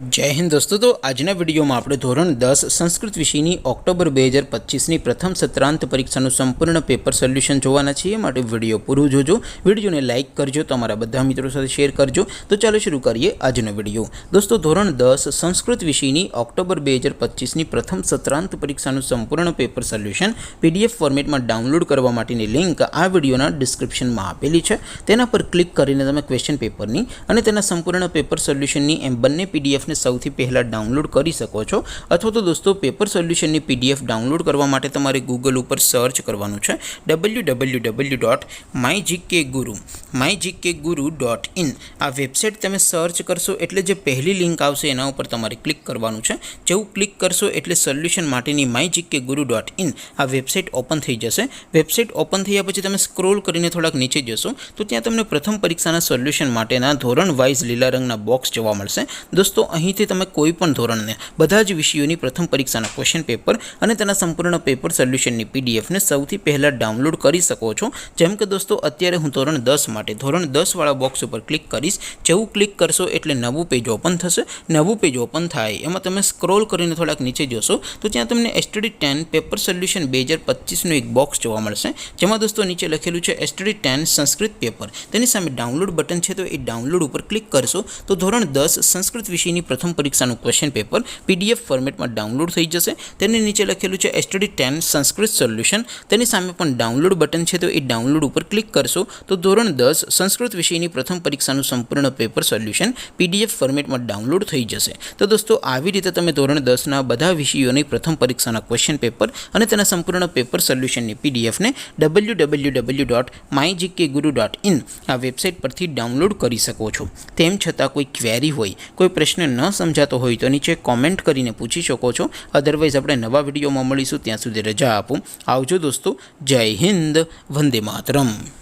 जय हिंद दोस्तों। तो आजना विडियो में આપણે ધોરણ 10 સંસ્કૃત વિષયની ઓક્ટોબર 2025ની પ્રથમ સત્રાંત પરીક્ષાનું સંપૂર્ણ પેપર સોલ્યુશન જોવાના છીએ। માટે વિડિયો પૂરો જોજો, વિડિયોને લાઈક કરજો, તમારા બધા મિત્રો સાથે શેર કરજો। તો ચાલો શરૂ કરીએ આજનો વિડિયો। દોસ્તો ધોરણ 10 સંસ્કૃત વિષયની ઓક્ટોબર 2025ની પ્રથમ સત્રાંત પરીક્ષાનું સંપૂર્ણ પેપર સોલ્યુશન પીડીએફ ફોર્મેટમાં ડાઉનલોડ કરવા માટેની લિંક આ વિડિયોના ડિસ્ક્રિપ્શનમાં આપેલી છે। તેના પર ક્લિક કરીને તમે ક્વેશ્ચન પેપરની અને તેના સંપૂર્ણ પેપર સોલ્યુશનની એમ બંને પીડીએફ ને સૌથી પહેલા ડાઉનલોડ કરી શકો છો। अथवा तो दोस्तों पेपर सोल्यूशन ની पीडीएफ डाउनलॉड करवा माटे तमारे गूगल पर सर्च करवानुं छे www.mygkguru.in आ वेबसाइट तमे सर्च करशो एटले जे पहली लिंक आवशे एना उपर तमारे क्लिक करवानुं छे। जेवुं क्लिक करशो एटले सोल्यूशन माटेनी mygkguru.in आ वेबसाइट ओपन थई जशे। वेबसाइट ओपन थया पछी तमे स्क्रॉल करीने थोड़ाक नीचे जशो तो त्यां तमने प्रथम परीक्षाना सोल्यूशन माटेना धोरण वाइज लीला रंगना बॉक्स जोवा मळशे। दोस्तों અહીંથી તમે કોઈ પણ ધોરણને બધા જ વિષયોની પ્રથમ પરીક્ષાના ક્વેશ્ચન પેપર અને તેના સંપૂર્ણ પેપર સોલ્યુશનની પીડીએફને સૌથી પહેલા ડાઉનલોડ કરી શકો છો। જેમ કે દોસ્તો અત્યારે હું ધોરણ 10 માટે ધોરણ 10 વાળા બોક્સ ઉપર ક્લિક કરીશ। જેવું ક્લિક કરશો એટલે નવું પેજ ઓપન થશે। નવું પેજ ઓપન થાય એમાં તમે સ્ક્રોલ કરીને થોડાક નીચે જોશો તો ત્યાં તમને STD 10 પેપર સોલ્યુશન 2025નું એક બોક્સ જોવા મળશે। જેમાં દોસ્તો નીચે લખેલું છે STD 10 સંસ્કૃત પેપર। તેની સામે ડાઉનલોડ બટન છે, તો એ ડાઉનલોડ ઉપર ક્લિક કરશો તો ધોરણ 10 સંસ્કૃત વિષયની प्रथम परीक्षाનું क्वेश्चन पेपर पीडीएफ फॉर्मेट में डाउनलॉड थई जशे। तेनी नीचे लखेलुं छे STD 10 संस्कृत सोल्यूशन। तेनी सामे पण डाउनलॉड बटन छे, तो ए डाउनलॉड पर क्लिक करशो तो धोरण 10 संस्कृत विषयनी प्रथम परीक्षाનું संपूर्ण पेपर सोल्यूशन पीडीएफ फॉर्मेट में डाउनलॉड थई जशे। तो दोस्तों આવી રીતે તમે ધોરણ 10 ના બધા વિષયોની પ્રથમ પરીક્ષાના ક્વેશ્ચન પેપર અને તેના સંપૂર્ણ પેપર સોલ્યુશનની પીડીએફ ને www.mygkguru.in આ વેબસાઇટ પરથી ડાઉનલોડ કરી શકો છો। તેમ છતાં કોઈ ક્વેરી હોય, કોઈ પ્રશ્ન ન समझातो होय तो नीचे कॉमेंट करीने पूछी शको छो। अदरवाइज आपणे नवा विडियो में मळीशुं, त्यां सुधी रजा आपो। आवजो दोस्तों। जय हिंद, वंदे मातरम।